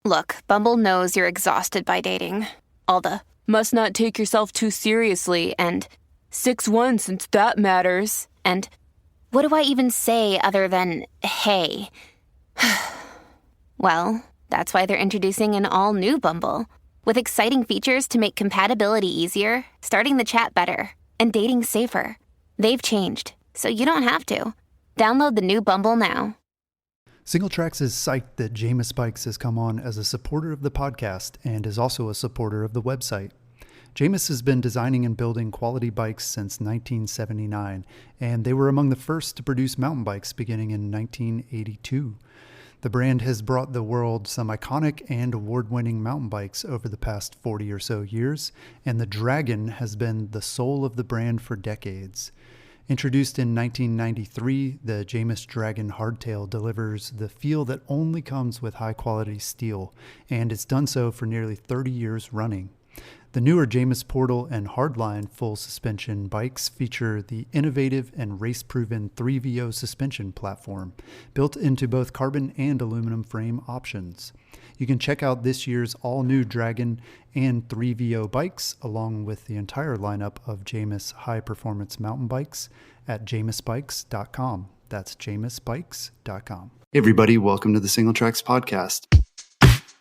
Look, Bumble knows you're exhausted by dating. All the must not take yourself too seriously and 6'1" since that matters. And what do I even say other than hey? Well, that's why they're introducing an all-new Bumble with exciting features to make compatibility easier, starting the chat better, and dating safer. They've changed, so you don't have to. Download the new Bumble now. Singletracks is psyched that Jamis Bikes has come on as a supporter of the podcast and is also a supporter of the website. Jamis has been designing and building quality bikes since 1979, and they were among the first to produce mountain bikes beginning in 1982. The brand has brought the world some iconic and award-winning mountain bikes over the past 40 or so years, and the Dragon has been the soul of the brand for decades. Introduced in 1993, the Jamis Dragon Hardtail delivers the feel that only comes with high-quality steel, and it's done so for nearly 30 years running. The newer Jamis Portal and Hardline full suspension bikes feature the innovative and race-proven 3VO suspension platform, built into both carbon and aluminum frame options. You can check out this year's all-new Dragon and 3VO bikes, along with the entire lineup of Jamis high-performance mountain bikes at jamisbikes.com. That's jamisbikes.com. Hey everybody, welcome to the Singletracks podcast.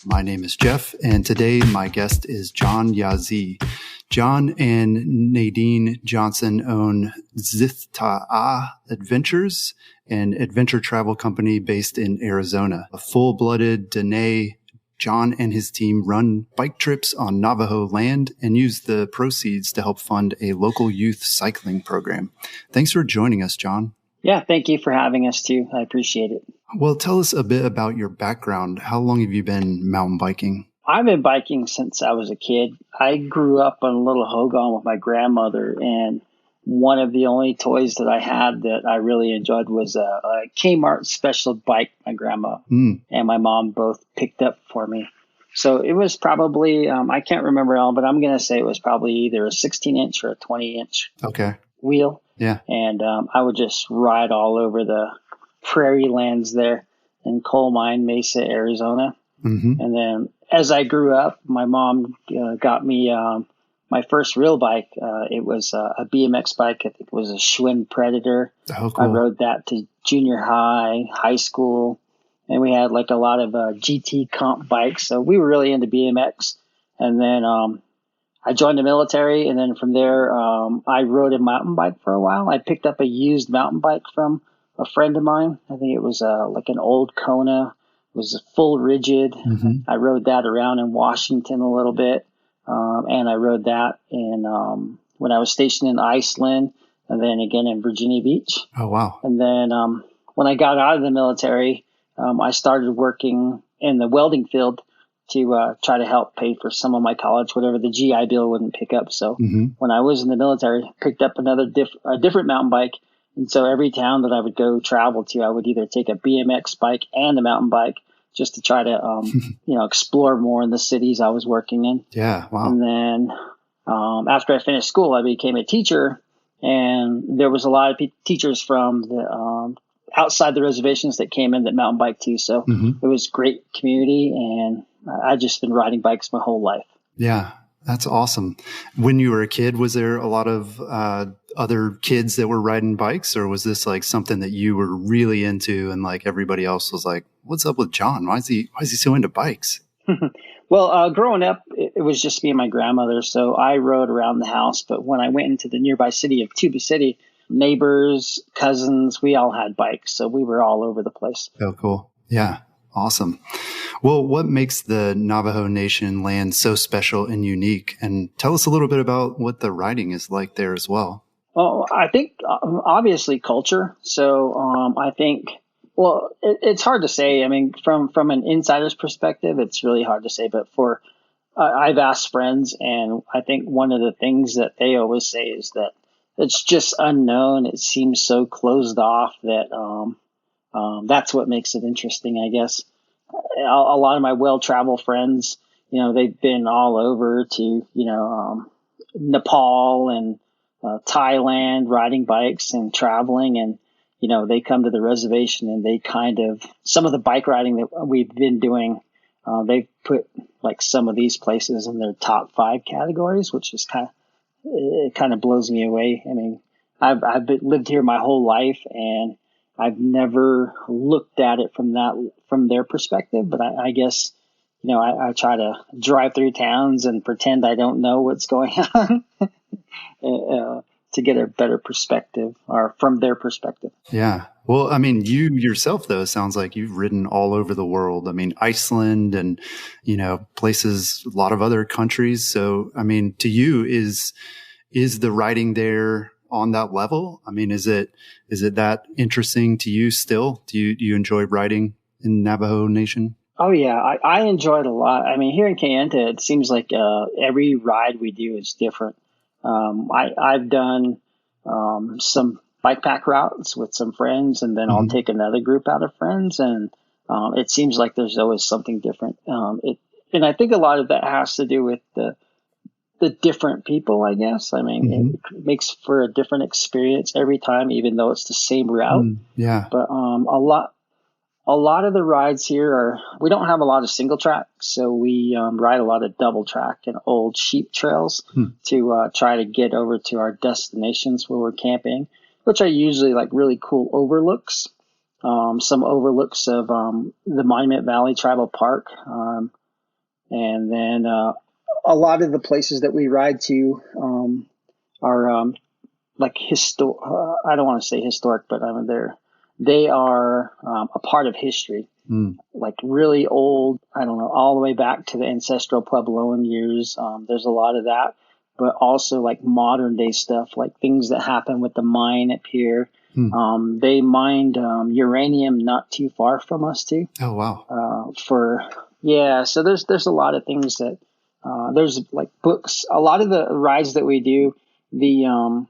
My name is Jeff, and today my guest is John Yazzie. John and Nadine Johnson own Dzil Ta'ah Adventures, an adventure travel company based in Arizona. A full-blooded Diné, John and his team run bike trips on Navajo land and use the proceeds to help fund a local youth cycling program. Thanks for joining us, John. Yeah, thank you for having us too. I appreciate it. Well, tell us a bit about your background. How long have you been mountain biking? I've been biking since I was a kid. I grew up on a little hogan with my grandmother, and one of the only toys that I had that I really enjoyed was a Kmart special bike my grandma and my mom both picked up for me. So it was probably, I can't remember all, but I'm going to say it was probably either a 16-inch or a 20-inch wheel. Yeah. And I would just ride all over the prairie lands there in Coal Mine Mesa, Arizona. Mm-hmm. And then as I grew up, my mom got me my first real bike. It was a BMX bike. I think it was a Schwinn Predator. Oh, cool. I rode that to junior high, high school, and we had like a lot of GT comp bikes. So we were really into BMX. And then I joined the military, and then from there, I rode a mountain bike for a while. I picked up a used mountain bike from a friend of mine. I think it was like an old Kona. It was full rigid. Mm-hmm. I rode that around in Washington a little bit, and I rode that in when I was stationed in Iceland, and then again in Virginia Beach. Oh, wow. And then when I got out of the military, I started working in the welding field to try to help pay for some of my college, whatever the GI Bill wouldn't pick up. So when I was in the military, I picked up a different mountain bike. And so every town that I would go travel to, I would either take a BMX bike and a mountain bike just to try to, explore more in the cities I was working in. Yeah, wow. And then after I finished school, I became a teacher. And there was a lot of teachers from the outside the reservations that came in that mountain bike too. So it was great community, and I've just been riding bikes my whole life. Yeah, that's awesome. When you were a kid, was there a lot of other kids that were riding bikes, or was this like something that you were really into and like everybody else was like, what's up with John? Why is he so into bikes? Well, growing up, it was just me and my grandmother. So I rode around the house. But when I went into the nearby city of Tuba City, neighbors, cousins, we all had bikes. So we were all over the place. Oh, cool. Yeah. Awesome. Well, what makes the Navajo Nation land so special and unique? And tell us a little bit about what the riding is like there as well. Well, I think obviously culture. So I think, well, it's hard to say. I mean, from an insider's perspective, it's really hard to say. But I've asked friends, and I think one of the things that they always say is that it's just unknown. It seems so closed off that that's what makes it interesting, I guess. A lot of my well-traveled friends, they've been all over to, Nepal and Thailand, riding bikes and traveling. And, they come to the reservation and they some of the bike riding that we've been doing they've put like some of these places in their top 5 categories, which is it kind of blows me away. I mean, I've lived here my whole life, and I've never looked at it from their perspective. But I guess, I try to drive through towns and pretend I don't know what's going on to get a better perspective, or from their perspective. Yeah. Well, I mean, you yourself, though, sounds like you've ridden all over the world. I mean, Iceland and, places, a lot of other countries. So, I mean, to you, is the riding there on that level? I mean, is it that interesting to you still? Do you enjoy riding in Navajo Nation? Oh, yeah. I enjoy it a lot. I mean, here in Kayenta, it seems like every ride we do is different. I've done some bike pack routes with some friends, and then I'll take another group out of friends, and it seems like there's always something different. And I think a lot of that has to do with the different people, I guess. I mean, it makes for a different experience every time, even though it's the same route. Yeah. But a lot of the rides here we don't have a lot of single track, so we ride a lot of double track and old sheep trails to try to get over to our destinations where we're camping, which are usually like really cool overlooks. Some overlooks of the Monument Valley Tribal Park. And then a lot of the places that we ride to are like I don't want to say historic, but I mean, they are a part of history, like really old, I don't know, all the way back to the ancestral Puebloan years. There's a lot of that, but also like modern day stuff, like things that happen with the mine up here. They mined uranium not too far from us too. Oh, wow. So there's a lot of things that there's like books. A lot of the rides that we do, the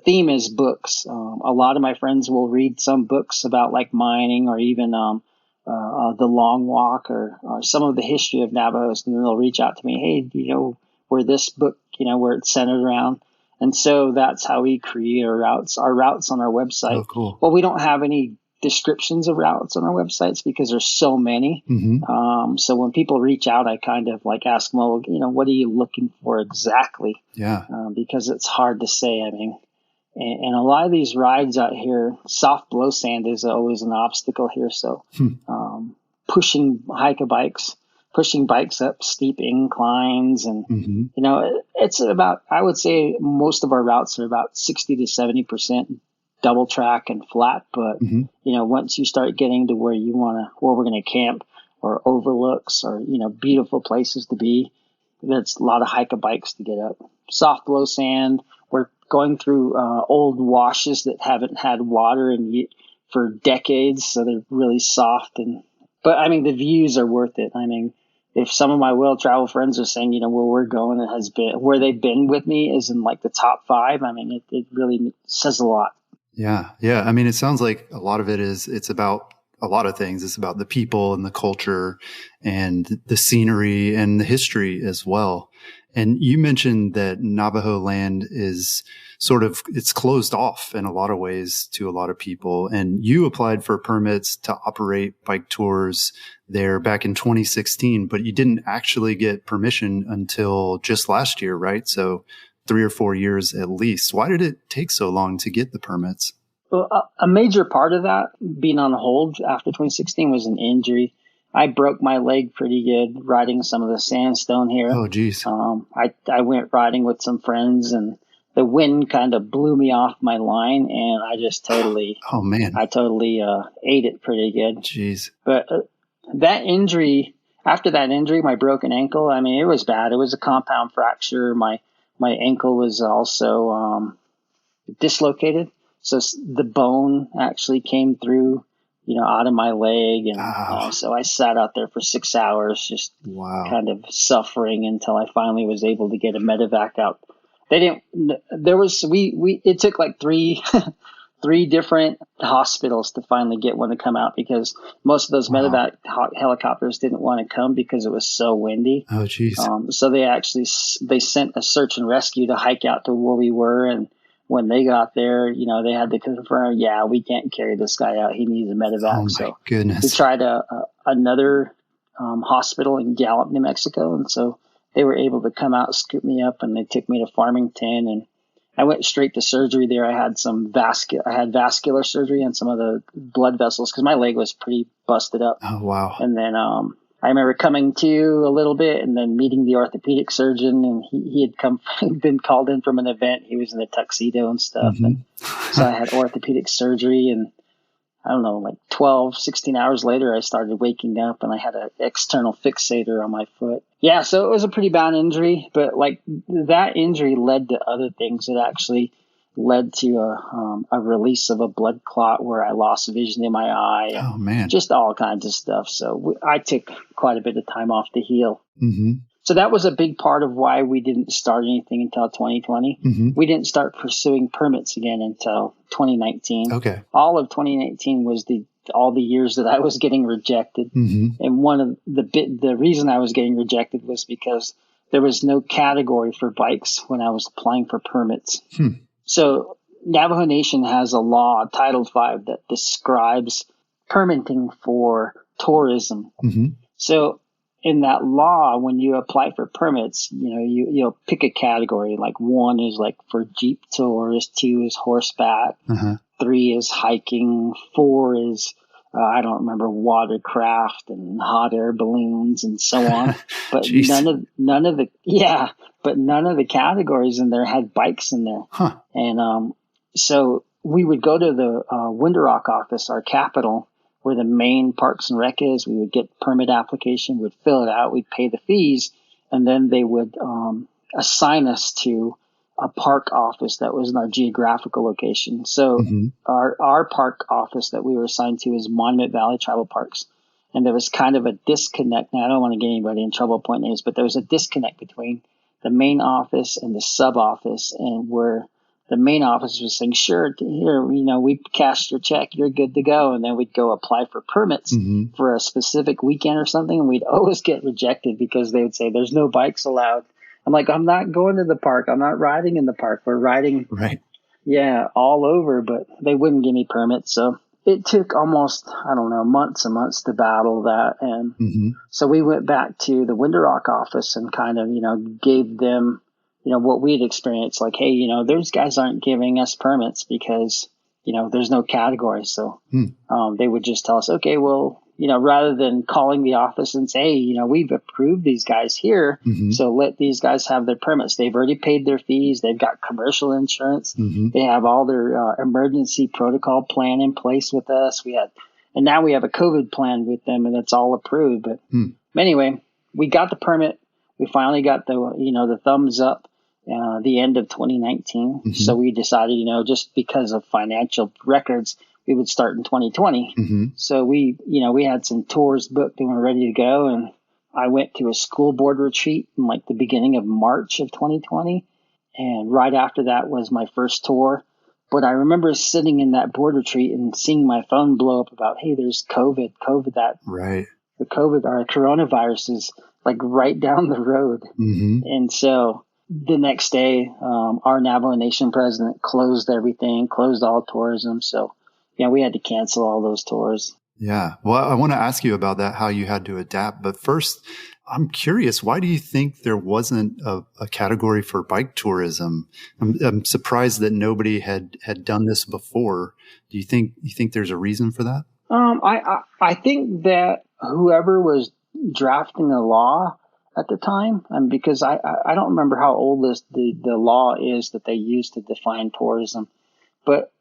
theme is books. A lot of my friends will read some books about like mining, or even the Long Walk, or some of the history of Navajos, and then they'll reach out to me, hey, do you know where this book, where it's centered around? And so that's how we create our routes on our website. Oh, cool. Well, we don't have any descriptions of routes on our websites because there's so many. So when people reach out, I kind of like ask them, well, what are you looking for exactly? Yeah. Because it's hard to say. I mean, and a lot of these rides out here, soft blow sand is always an obstacle here. So pushing bikes up steep inclines, and it's about, I would say most of our routes are about 60 to 70% double track and flat, but once you start getting to where we're going to camp, or overlooks, or beautiful places to be, there's a lot of bikes to get up. Soft blow sand, we're going through old washes that haven't had water for decades, so they're really soft. But I mean, the views are worth it. I mean, if some of my well travel friends are saying, where we're going, it has been where they've been with me is in like the top 5. I mean, it really says a lot. Yeah. Yeah. I mean, it sounds like a lot of it's about a lot of things. It's about the people and the culture and the scenery and the history as well. And you mentioned that Navajo land is it's closed off in a lot of ways to a lot of people. And you applied for permits to operate bike tours there back in 2016, but you didn't actually get permission until just last year, right? So 3 or 4 years at least. Why did it take so long to get the permits? Well, a major part of that being on hold after 2016 was an injury. I broke my leg pretty good riding some of the sandstone here. Oh, geez. I went riding with some friends, and the wind kind of blew me off my line, and I just totally, oh man, I totally ate it pretty good. Jeez. But after that injury, my broken ankle, I mean, it was bad. It was a compound fracture. My ankle was also dislocated. So the bone actually came through, out of my leg. And so I sat out there for 6 hours, just kind of suffering until I finally was able to get a medevac out. It took like three different hospitals to finally get one to come out, because most of those medevac helicopters didn't want to come because it was so windy. Oh, geez. So they sent a search and rescue to hike out to where we were. And when they got there, they had to confirm, we can't carry this guy out. He needs a medevac. Oh, my goodness. We tried another hospital in Gallup, New Mexico. And so they were able to come out, scoop me up, and they took me to Farmington, and I went straight to surgery there. I had vascular surgery on some of the blood vessels because my leg was pretty busted up. Oh, wow. And then I remember coming to a little bit and then meeting the orthopedic surgeon, and he had been called in from an event. He was in a tuxedo and stuff. Mm-hmm. And so I had orthopedic surgery, and I don't know, like 12, 16 hours later, I started waking up and I had an external fixator on my foot. Yeah, so it was a pretty bad injury, but like that injury led to other things. It actually led to a release of a blood clot where I lost vision in my eye. Oh, man. Just all kinds of stuff. So I took quite a bit of time off to heal. Mm-hmm. So that was a big part of why we didn't start anything until 2020. Mm-hmm. We didn't start pursuing permits again until 2019. Okay. All of 2019 was all the years that I was getting rejected. Mm-hmm. And one of the reason I was getting rejected was because there was no category for bikes when I was applying for permits. So Navajo Nation has a law, Title V, that describes permitting for tourism. Mm-hmm. So in that law, when you apply for permits, you'll pick a category. Like 1 is like for Jeep tours, 2 is horseback, 3 is hiking, 4 is I don't remember, watercraft and hot air balloons and so on. But none of the categories in there had bikes in there. Huh. And so we would go to the Winter Rock office, our capital, where the main Parks and Rec is. We would get permit application, we'd fill it out, we'd pay the fees, and then they would assign us to a park office that was in our geographical location. So our park office that we were assigned to is Monument Valley Tribal Parks. And there was kind of a disconnect. Now, I don't want to get anybody in trouble point names, but there was a disconnect between the main office and the sub office, and where the main office was saying, sure, here, we cashed your check, you're good to go. And then we'd go apply for permits for a specific weekend or something. And we'd always get rejected because they would say, there's no bikes allowed. I'm like, I'm not going to the park. I'm not riding in the park. We're riding, all over, but they wouldn't give me permits. So it took almost, months and months to battle that. And so we went back to the Winter Rock office and kind of, gave them, what we had experienced. Like, hey, those guys aren't giving us permits because, there's no category. So they would just tell us, okay, well, rather than calling the office and say, hey, we've approved these guys here, so let these guys have their permits. They've already paid their fees. They've got commercial insurance. They have all their emergency protocol plan in place with us. And now we have a COVID plan with them, and it's all approved. But anyway, we got the permit. We finally got the thumbs up the end of 2019. So we decided, just because of financial records, we would start in 2020. So we had some tours booked and we're ready to go. And I went to a school board retreat in like the beginning of March of 2020. And right after that was my first tour. But I remember sitting in that board retreat and seeing my phone blow up about, hey, there's COVID, right. The COVID or coronavirus is like right down the road. And so the next day, our Navajo Nation president closed everything, closed all tourism. So we had to cancel all those tours. Yeah. Well, I want to ask you about that, how you had to adapt. But first, I'm curious, why do you think there wasn't a category for bike tourism? I'm surprised that nobody had done this before. Do you think there's a reason for that? I think that whoever was drafting the law at the time, and because I don't remember how old the law is that they used to define tourism, but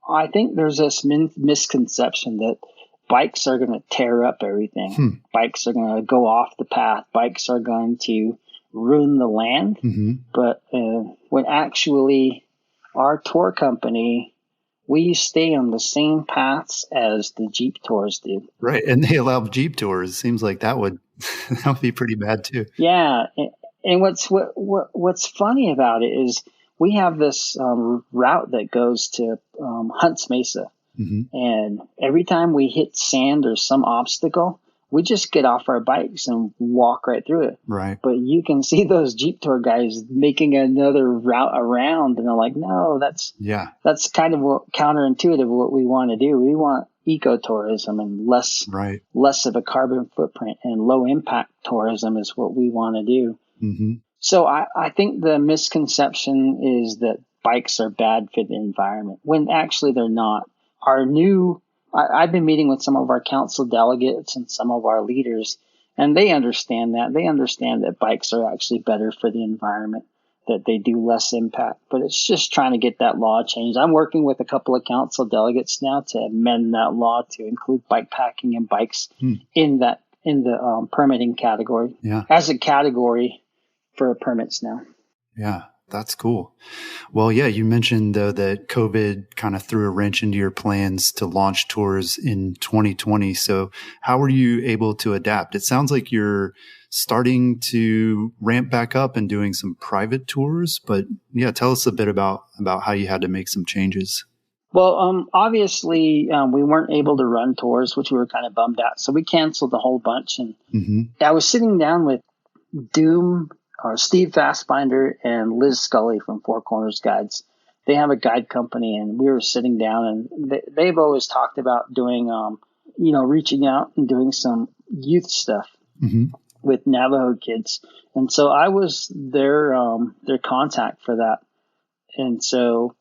I think there's this misconception that bikes are going to tear up everything. Bikes are going to go off the path. Bikes are going to ruin the land. But when actually our tour company, we stay on the same paths as the Jeep tours do. Right. And they allow Jeep tours. Seems like that would be pretty bad too. Yeah. And what's funny about it is we have this route that goes to Hunts Mesa. And every time we hit sand or some obstacle, we just get off our bikes and walk right through it. Right. But you can see those Jeep tour guys making another route around, and they're like, no, that's kind of counterintuitive what we want to do. We want ecotourism and less of a carbon footprint, and low impact tourism is what we want to do. Mm-hmm. So I think the misconception is that bikes are bad for the environment, when actually they're not. I've been meeting with some of our council delegates and some of our leaders, and they understand that. They understand that bikes are actually better for the environment, that they do less impact. But it's just trying to get that law changed. I'm working with a couple of council delegates now to amend that law to include bike packing and bikes in the permitting category as a category for permits now. Yeah, that's cool. Well, yeah, you mentioned though that COVID kind of threw a wrench into your plans to launch tours in 2020. So how were you able to adapt? It sounds like you're starting to ramp back up and doing some private tours, but yeah, tell us a bit about how you had to make some changes. Well, obviously, we weren't able to run tours, which we were kind of bummed out. So we canceled a whole bunch. And I was sitting down with Steve Fastbinder and Liz Scully from Four Corners Guides. They have a guide company, and we were sitting down, and they've always talked about doing, reaching out and doing some youth stuff with Navajo kids. And so I was their contact for that. And so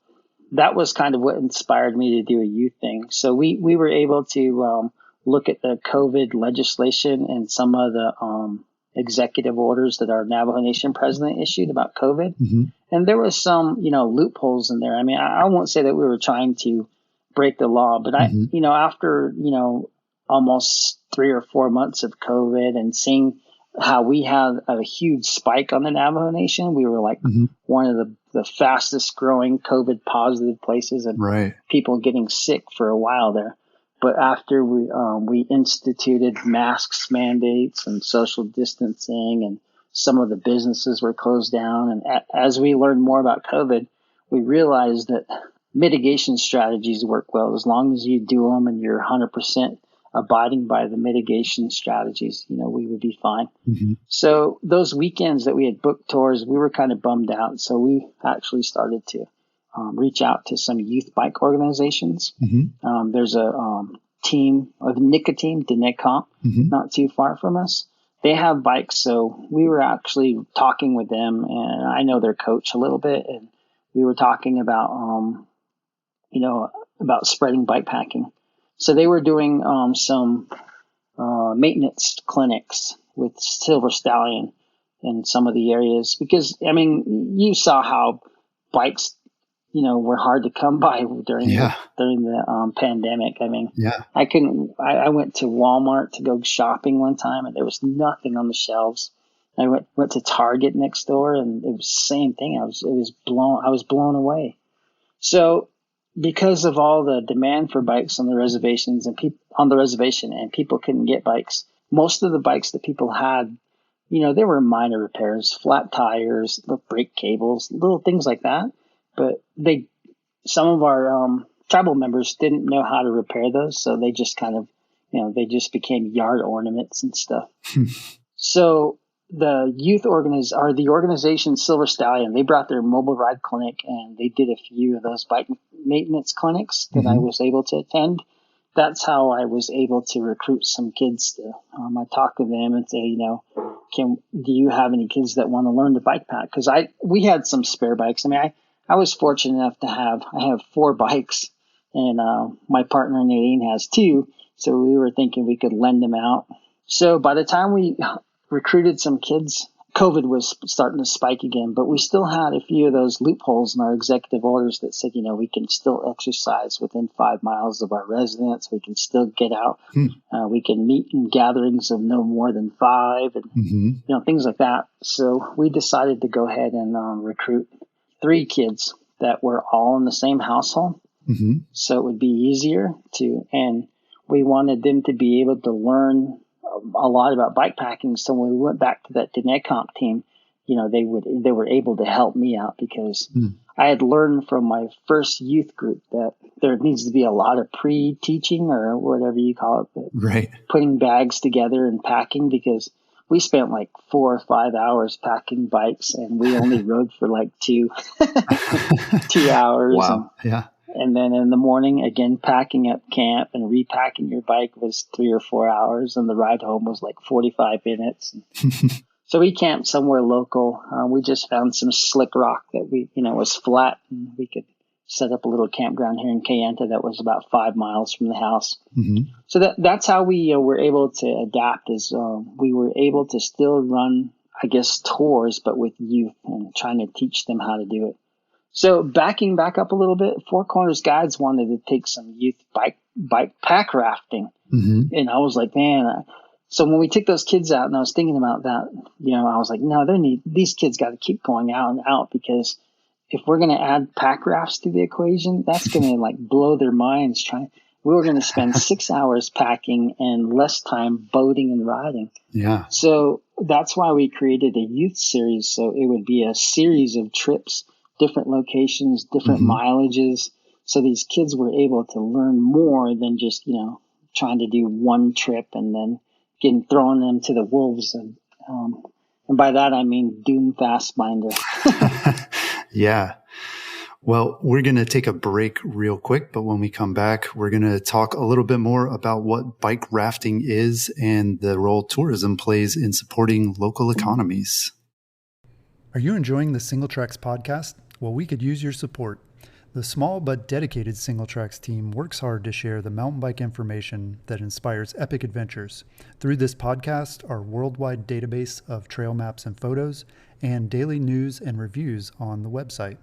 that was kind of what inspired me to do a youth thing. So we were able to look at the COVID legislation and some of the executive orders that our Navajo Nation president issued about COVID. And there was some, loopholes in there. I mean, I won't say that we were trying to break the law, but after, almost 3 or 4 months of COVID and seeing how we had a huge spike on the Navajo Nation, we were like one of the fastest growing COVID positive places, and people getting sick for a while there. But after we instituted masks mandates and social distancing, and some of the businesses were closed down, and as we learned more about COVID, we realized that mitigation strategies work well as long as you do them and you're 100% abiding by the mitigation strategies. We would be fine. So those weekends that we had booked tours, we were kind of bummed out. So we actually started to reach out to some youth bike organizations. There's a team of Nicotine, Diné, not too far from us. They have bikes, so we were actually talking with them, and I know their coach a little bit, and we were talking about, about spreading bike packing. So they were doing some maintenance clinics with Silver Stallion in some of the areas, because, I mean, you saw how bikes, were hard to come by during the pandemic. I mean, I went to Walmart to go shopping one time, and there was nothing on the shelves. I went to Target next door, and it was the same thing. I was blown away. So because of all the demand for bikes on the reservations and people couldn't get bikes, most of the bikes that people had, there were minor repairs, flat tires, the brake cables, little things like that. But some of our tribal members didn't know how to repair those, so they just kind of, they just became yard ornaments and stuff. So the the organization Silver Stallion, they brought their mobile ride clinic, and they did a few of those bike maintenance clinics that I was able to attend. That's how I was able to recruit some kids to. I talked to them and say, do you have any kids that want to learn to bike pack? Because we had some spare bikes. I mean, I was fortunate enough to I have 4 bikes, and my partner Nadine has 2. So we were thinking we could lend them out. So by the time we recruited some kids, COVID was starting to spike again, but we still had a few of those loopholes in our executive orders that said, we can still exercise within 5 miles of our residence. We can still get out. We can meet in gatherings of no more than 5, and things like that. So we decided to go ahead and recruit 3 kids that were all in the same household. So it would be easier and we wanted them to be able to learn a lot about bike packing. So when we went back to that Diné team, they were able to help me out, because I had learned from my first youth group that there needs to be a lot of pre-teaching or whatever you call it, Right. putting bags together and packing, because we spent like 4 or 5 hours packing bikes and we only rode for like 2 hours. Wow. Yeah. And then in the morning, again, packing up camp and repacking your bike was 3 or 4 hours. And the ride home was like 45 minutes. So we camped somewhere local. We just found some slick rock that was flat, and we could set up a little campground here in Kayenta that was about 5 miles from the house. Mm-hmm. So that's how we were able to adapt. We were able to still run, I guess, tours, but with youth and trying to teach them how to do it. So backing back up a little bit, Four Corners Guides wanted to take some youth bike pack rafting. Mm-hmm. And I was like, man. So when we took those kids out, and I was thinking about that, I was like, no, these kids got to keep going out and out, because if we're going to add pack rafts to the equation, that's going to like blow their minds. We were going to spend 6 hours packing and less time boating and riding. Yeah. So that's why we created a youth series. So it would be a series of trips, different locations, different mileages. So these kids were able to learn more than just, trying to do one trip and then throwing them to the wolves. And by that, I mean Doom Fastbinder. Yeah. Well, we're going to take a break real quick, but when we come back, we're going to talk a little bit more about what bike rafting is and the role tourism plays in supporting local economies. Are you enjoying the Single Tracks podcast? Well, we could use your support. The small but dedicated Single Tracks team works hard to share the mountain bike information that inspires epic adventures through this podcast, our worldwide database of trail maps and photos, and daily news and reviews on the website.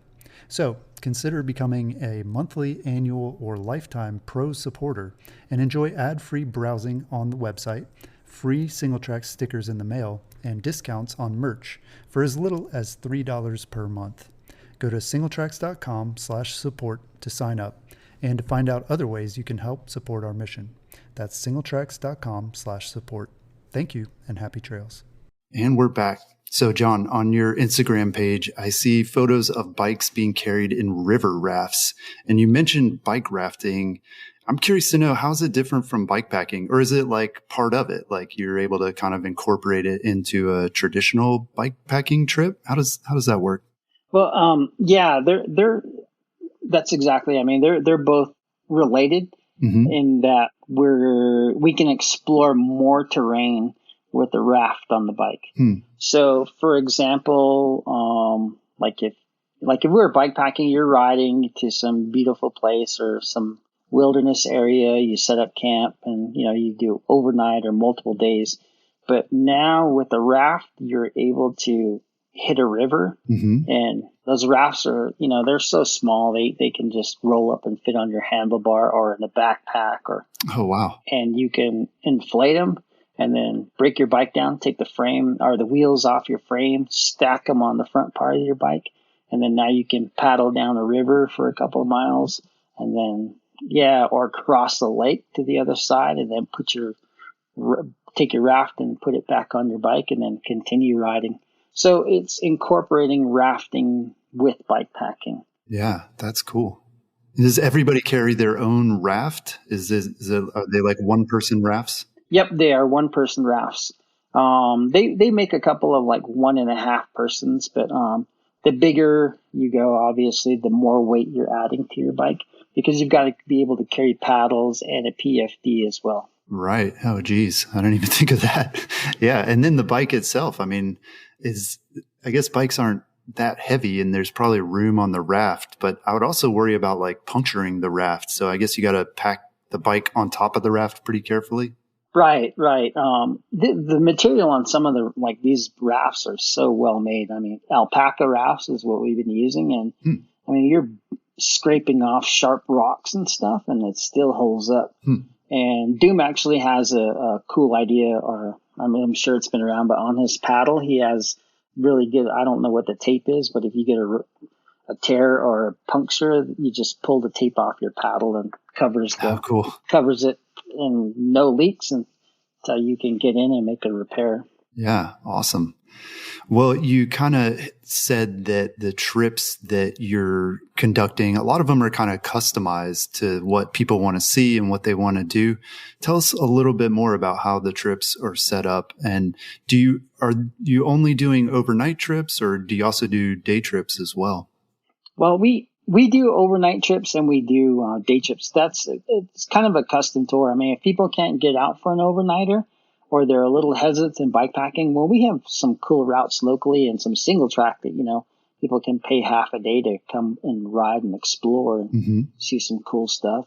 So consider becoming a monthly, annual, or lifetime pro supporter and enjoy ad-free browsing on the website, free Single Tracks stickers in the mail, and discounts on merch for as little as $3 per month. Go to singletracks.com/support to sign up and to find out other ways you can help support our mission. That's singletracks.com/support. Thank you and happy trails. And we're back. So John, on your Instagram page, I see photos of bikes being carried in river rafts, and you mentioned bike rafting. I'm curious to know, how's it different from bikepacking, or is it like part of it? Like you're able to kind of incorporate it into a traditional bikepacking trip? How does that work? Well, yeah, that's exactly. I mean, they're both related in that we can explore more terrain with the raft on the bike. So, for example, like if we were bikepacking, you're riding to some beautiful place or some wilderness area. You set up camp, and you do overnight or multiple days. But now with the raft, you're able to hit a river, and those rafts are, they're so small, they can just roll up and fit on your handlebar or in a backpack, oh wow, and you can inflate them and then break your bike down, take the frame or the wheels off your frame, stack them on the front part of your bike, and then now you can paddle down a river for a couple of miles, and then or cross the lake to the other side, and then take your raft and put it back on your bike, and then continue riding. So it's incorporating rafting with bikepacking. Yeah, that's cool. Does everybody carry their own raft? Are they like one-person rafts? Yep, they are one-person rafts. They make a couple of like 1.5 persons, but the bigger you go, obviously, the more weight you're adding to your bike, because you've got to be able to carry paddles and a PFD as well. Right. Oh, geez. I didn't even think of that. Yeah. And then the bike itself, I mean, I guess bikes aren't that heavy and there's probably room on the raft, but I would also worry about like puncturing the raft. So I guess you got to pack the bike on top of the raft pretty carefully. Right. The material on some of these rafts are so well made. I mean, alpaca rafts is what we've been using. And I mean, you're scraping off sharp rocks and stuff and it still holds up. And Doom actually has a cool idea, or I'm sure it's been around, but on his paddle, he has really good, I don't know what the tape is, but if you get a tear or a puncture, you just pull the tape off your paddle and covers it, and no leaks until you can get in and make a repair. Yeah, awesome. Well, you kind of said that the trips that you're conducting, a lot of them are kind of customized to what people want to see and what they want to do. Tell us a little bit more about how the trips are set up. And are you only doing overnight trips, or do you also do day trips as well? Well, we do overnight trips and we do day trips. It's kind of a custom tour. I mean, if people can't get out for an overnighter, or they're a little hesitant in bikepacking, well, we have some cool routes locally and some single track that, people can pay half a day to come and ride and explore and see some cool stuff.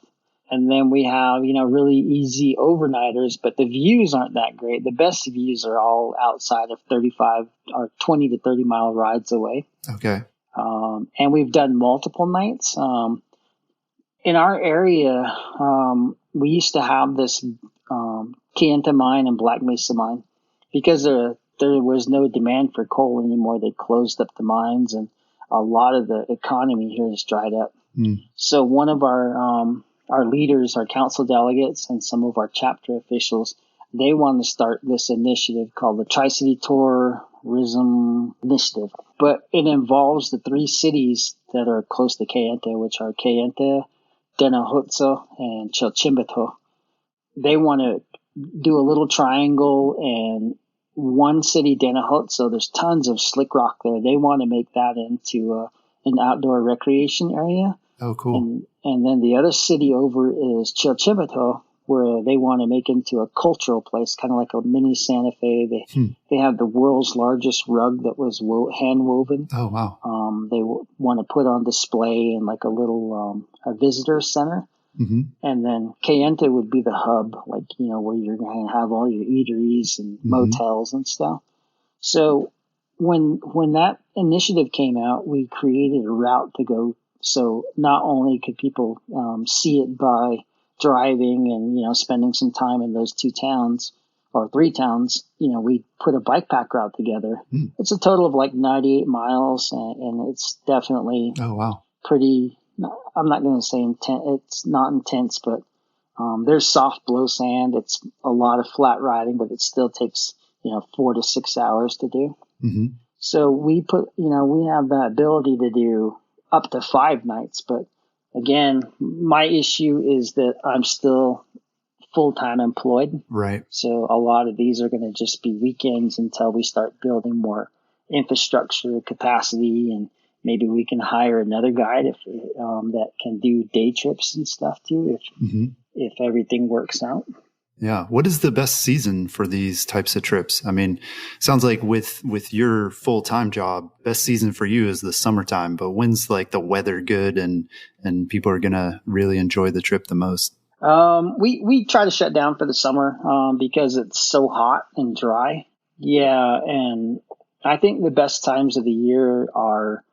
And then we have, really easy overnighters, but the views aren't that great. The best views are all outside of 35 or 20 to 30 mile rides away. Okay. And we've done multiple nights. In our area, we used to have this Kayenta mine and Black Mesa mine. Because there was no demand for coal anymore, they closed up the mines, and a lot of the economy here has dried up. So one of our leaders, our council delegates, and some of our chapter officials, they want to start this initiative called the Tri-City Tourism Initiative. But it involves the three cities that are close to Kayenta, which are Kayenta, Diné, and Chilchimbato. They want to do a little triangle, and one city, Diné, so there's tons of slick rock there. They want to make that into an outdoor recreation area. Oh, cool. And then the other city over is Chilchimbato, where they want to make into a cultural place, kind of like a mini Santa Fe. They have the world's largest rug that was hand woven. Oh, wow. They want to put on display in like a little a visitor center. And then Kayenta would be the hub, like, where you're going to have all your eateries and motels and stuff. So when that initiative came out, we created a route to go. So not only could people see it by driving and, spending some time in those two towns or three towns, we put a bike pack route together. It's a total of like 98 miles, and it's definitely pretty. I'm not going to say intense. It's not intense, but there's soft blow sand. It's a lot of flat riding, but it still takes 4 to 6 hours to do. So we have the ability to do up to 5 nights. But again, my issue is that I'm still full-time employed. Right. So a lot of these are going to just be weekends until we start building more infrastructure capacity, and maybe we can hire another guide that can do day trips and stuff too, if everything works out. Yeah. What is the best season for these types of trips? I mean, sounds like with your full-time job, best season for you is the summertime, but when's like the weather good and people are going to really enjoy the trip the most? We try to shut down for the summer, because it's so hot and dry. Yeah. And I think the best times of the year are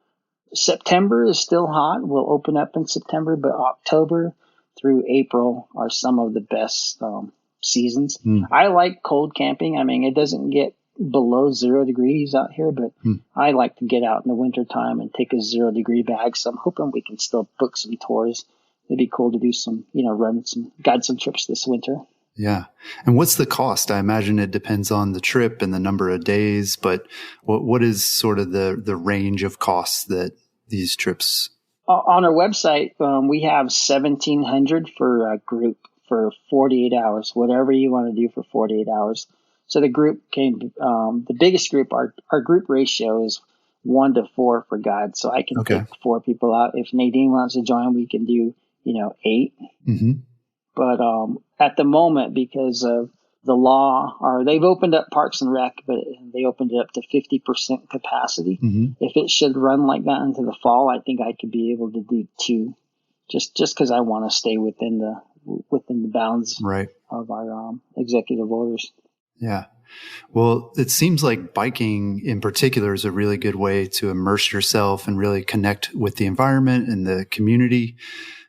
September is still hot. We'll open up in September, but October through April are some of the best seasons. I like cold camping. I mean, it doesn't get below 0 degrees out here, but I like to get out in the winter time and take a 0 degree bag. So I'm hoping we can still book some tours. It'd be cool to do some, guide some trips this winter. Yeah. And what's the cost? I imagine it depends on the trip and the number of days, but what is sort of the range of costs that these trips? On our website, we have $1,700 for a group for 48 hours, whatever you want to do for 48 hours. So the group the biggest group, our group ratio is 1 to 4 for guides. So I can take 4 people out. If Nadine wants to join, we can do, 8. But at the moment, because of the law, or they've opened up Parks and Rec, but they opened it up to 50% capacity. If it should run like that into the fall, I think I could be able to do 2, just because I want to stay within the bounds of our executive orders. Yeah. Well, it seems like biking in particular is a really good way to immerse yourself and really connect with the environment and the community.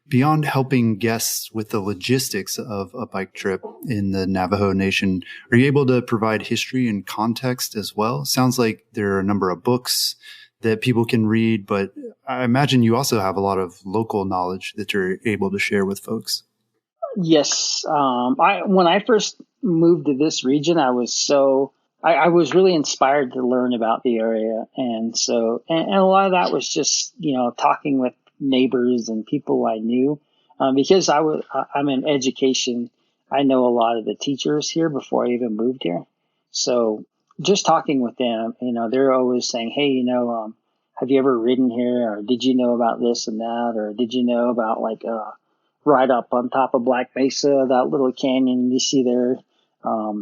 Beyond helping guests with the logistics of a bike trip in the Navajo Nation, are you able to provide history and context as well? Sounds like there are a number of books that people can read, but I imagine you also have a lot of local knowledge that you're able to share with folks. Yes. When I first moved to this region, I was so I was really inspired to learn about the area. And so, and a lot of that was just, talking with neighbors and people I knew. Because I'm in education. I know a lot of the teachers here before I even moved here. So just talking with them, they're always saying, hey, have you ever ridden here? Or did you know about this and that? Or did you know about right up on top of Black Mesa, that little canyon you see there?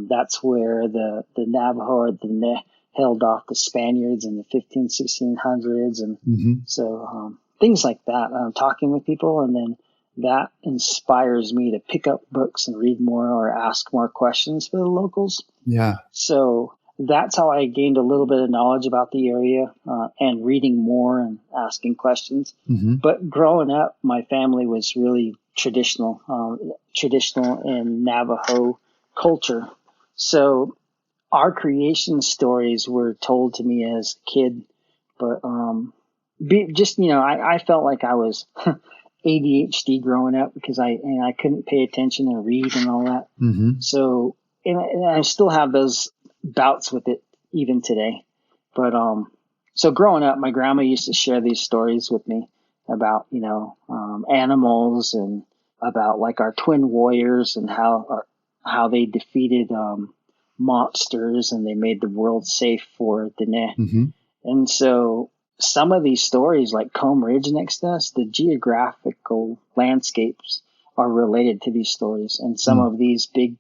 That's where the Navajo or the Diné held off the Spaniards in the 1600s. And so things like that, talking with people. And then that inspires me to pick up books and read more or ask more questions for the locals. Yeah. So that's how I gained a little bit of knowledge about the area, and reading more and asking questions. But growing up, my family was really traditional in Navajo culture. So our creation stories were told to me as a kid, but I felt like I was ADHD growing up because I couldn't pay attention and read and all that. So and I still have those bouts with it even today. But so growing up, my grandma used to share these stories with me about animals and about like our twin warriors and how they defeated monsters and they made the world safe for Diné. And so some of these stories, like Comb Ridge next to us, the geographical landscapes are related to these stories. And some of these big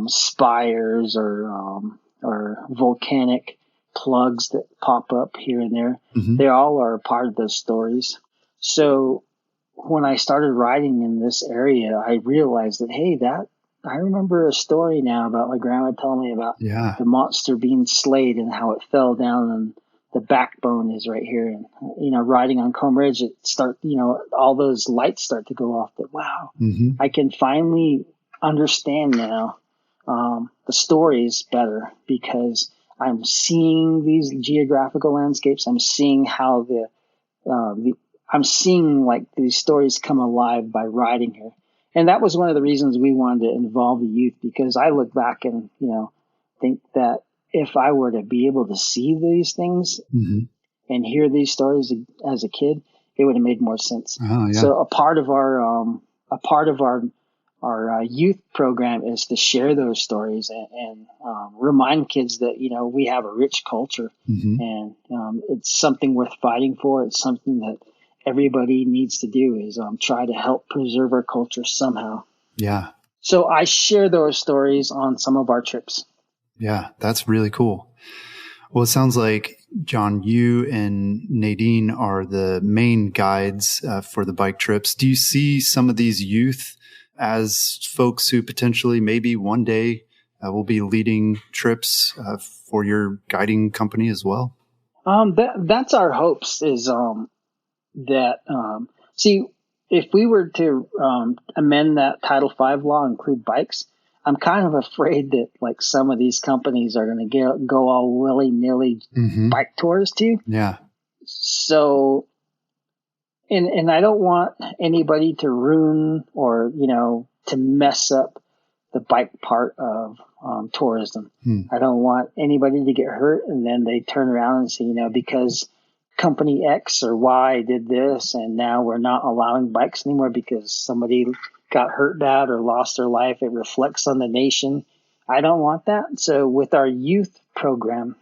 spires or volcanic plugs that pop up here and there, they all are a part of those stories. So when I started riding in this area, I realized that, hey, I remember a story now about my grandma telling me about the monster being slayed and how it fell down, and the backbone is right here. And, riding on Comb Ridge, all those lights start to go off. That, wow, I can finally understand now the stories better because I'm seeing these geographical landscapes. I'm seeing how I'm seeing like these stories come alive by riding here. And that was one of the reasons we wanted to involve the youth, because I look back and, think that if I were to be able to see these things and hear these stories as a kid, it would have made more sense. Oh, yeah. So a part of our youth program is to share those stories and remind kids that, we have a rich culture and it's something worth fighting for. It's something that everybody needs to do is try to help preserve our culture somehow. Yeah. So I share those stories on some of our trips. Yeah, that's really cool. Well, it sounds like, John, you and Nadine are the main guides for the bike trips. Do you see some of these youth as folks who potentially maybe one day will be leading trips for your guiding company as well? That's our hopes is see, if we were to amend that Title V law, include bikes, I'm kind of afraid that like some of these companies are going to go all willy-nilly bike tours too. Yeah. So, and I don't want anybody to ruin or, to mess up the bike part of tourism. I don't want anybody to get hurt and then they turn around and say, because company X or Y did this and now we're not allowing bikes anymore because somebody got hurt bad or lost their life. It reflects on the nation. I don't want that. So with our youth program,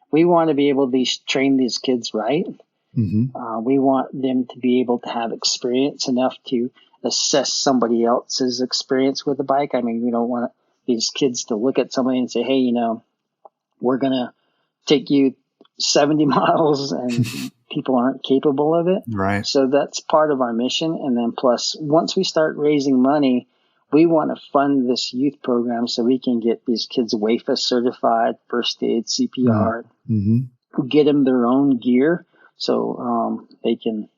we want to be able to train these kids right. We want them to be able to have experience enough to assess somebody else's experience with a bike. I mean, we don't want these kids to look at somebody and say, hey, we're going to take you 70 miles and people aren't capable of it. Right. So that's part of our mission. And then plus, once we start raising money, we want to fund this youth program so we can get these kids WAFA certified, first aid, CPR, get them their own gear so they can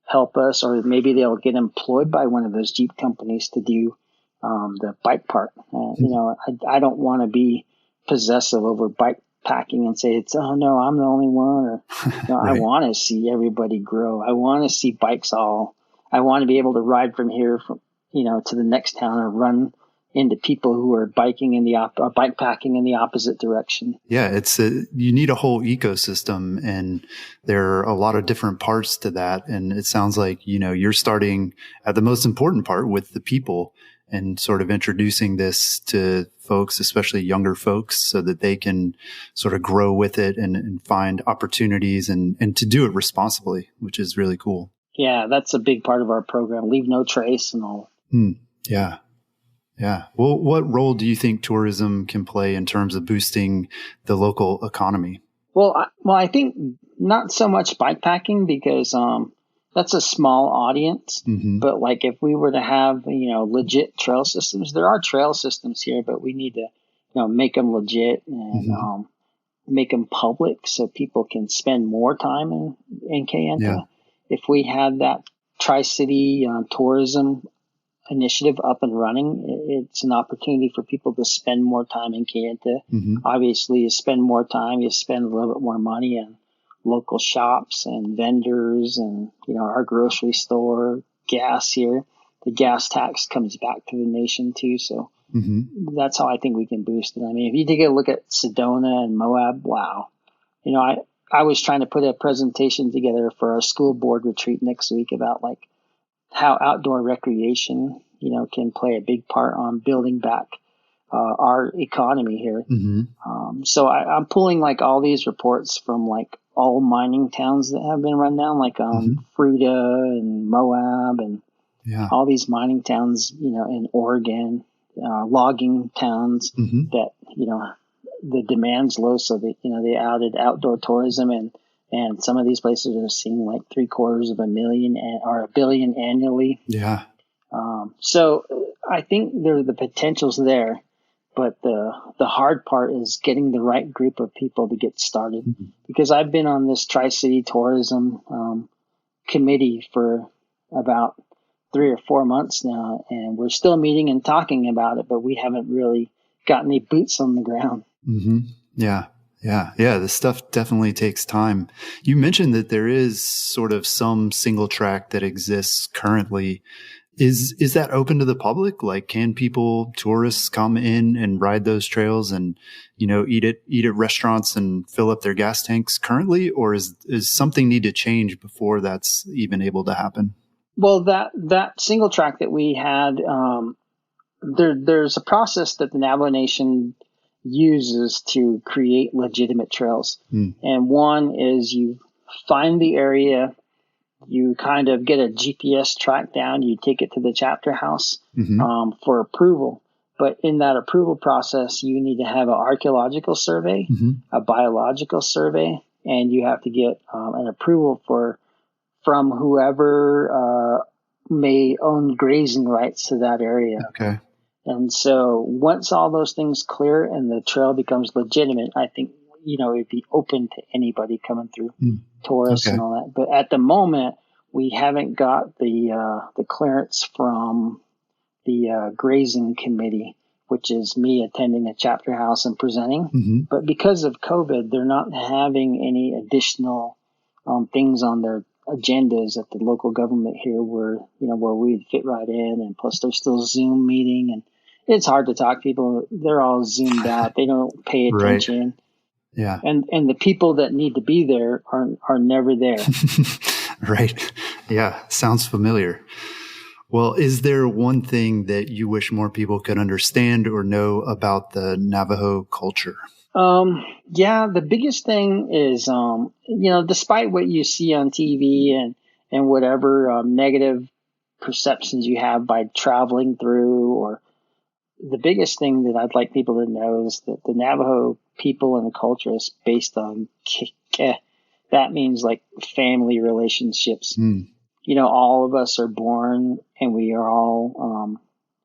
help us, or maybe they'll get employed by one of those Jeep companies to do the bike part. I don't want to be possessive over bike packing and say I'm the only one, or right. I want to see everybody grow. I want to see bikes I want to be able to ride from here to the next town or run into people who are biking in the bike packing in the opposite direction. Yeah, you need a whole ecosystem, and there are a lot of different parts to that. And it sounds like, you're starting at the most important part with the people and sort of introducing this to folks, especially younger folks, so that they can sort of grow with it and find opportunities and to do it responsibly, which is really cool. Yeah, that's a big part of our program. Leave no trace and all. Yeah. Yeah. Well, what role do you think tourism can play in terms of boosting the local economy? Well, I think not so much bikepacking because that's a small audience. Mm-hmm. But like if we were to have legit trail systems, there are trail systems here, but we need to make them legit and make them public so people can spend more time in Kayenta. Yeah. If we had that Tri-City tourism initiative up and running, it's an opportunity for people to spend more time in Kayenta. Mm-hmm. Obviously, you spend more time, you spend a little bit more money in local shops and vendors and, our grocery store, gas here. The gas tax comes back to the nation too. So that's how I think we can boost it. I mean, if you take a look at Sedona and Moab, wow. I was trying to put a presentation together for our school board retreat next week about like how outdoor recreation, can play a big part on building back our economy here. Mm-hmm. So I'm pulling like all these reports from like all mining towns that have been run down, like Fruita and Moab and all these mining towns, in Oregon, logging towns that, the demand's low. So they added outdoor tourism and some of these places are seeing like $750,000 or $1 billion annually. Yeah. So I think the potential's there, but the hard part is getting the right group of people to get started. Because I've been on this Tri-City tourism committee for about 3 or 4 months now, and we're still meeting and talking about it, but we haven't really got any boots on the ground. Mm-hmm. Yeah. This stuff definitely takes time. You mentioned that there is sort of some single track that exists currently. Is that open to the public? Like, can tourists come in and ride those trails and, eat at restaurants and fill up their gas tanks currently? Or is something need to change before that's even able to happen? Well, that single track that we had, there's a process that the Navajo Nation uses to create legitimate trails. And one is you find the area, you kind of get a GPS track down, you take it to the chapter house for approval. But in that approval process, you need to have an archaeological survey, a biological survey, and you have to get an approval from whoever may own grazing rights to that area. Okay. And so once all those things clear and the trail becomes legitimate, I think, it'd be open to anybody coming through, tourists and all that. But at the moment, we haven't got the clearance from the grazing committee, which is me attending a chapter house and presenting. But because of COVID, they're not having any additional things on their agendas at the local government here where we'd fit right in. And plus there's still Zoom meeting and it's hard to talk to people. They're all zoomed out. They don't pay attention. Right. Yeah. And the people that need to be there are never there. Right. Yeah. Sounds familiar. Well, is there one thing that you wish more people could understand or know about the Navajo culture? Yeah, the biggest thing is, despite what you see on TV and whatever negative perceptions you have by traveling through, or the biggest thing that I'd like people to know is that the Navajo people and culture is based on that means like family relationships. All of us are born and we are all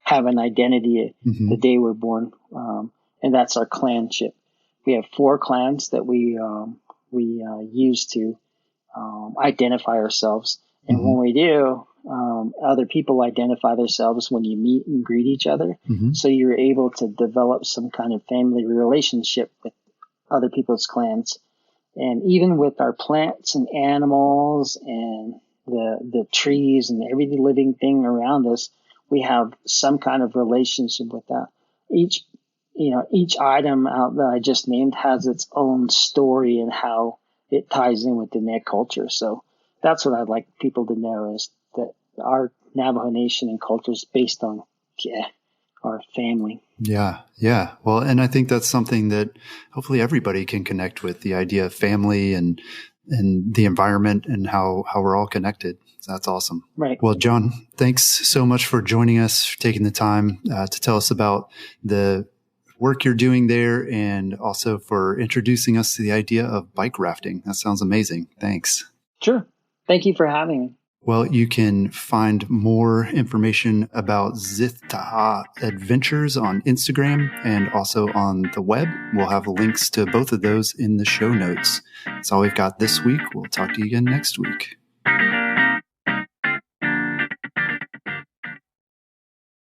have an identity the day we're born, and that's our clanship. We have 4 clans that we use to identify ourselves, and when we do, other people identify themselves when you meet and greet each other. So you're able to develop some kind of family relationship with other people's clans. And even with our plants and animals and the trees and every living thing around us, we have some kind of relationship with that. Each item out that I just named has its own story and how it ties in with the Diné culture. So that's what I'd like people to know, is that our Navajo Nation and culture is based on our family. Yeah. Yeah. Well, and I think that's something that hopefully everybody can connect with, the idea of family and the environment and how we're all connected. So that's awesome. Right. Well, John, thanks so much for joining us, for taking the time to tell us about the work you're doing there, and also for introducing us to the idea of bike rafting. That sounds amazing. Thanks. Sure. Thank you for having me. Well, you can find more information about Dzil Ta'ah Adventures on Instagram and also on the web. We'll have links to both of those in the show notes. That's all we've got this week. We'll talk to you again next week.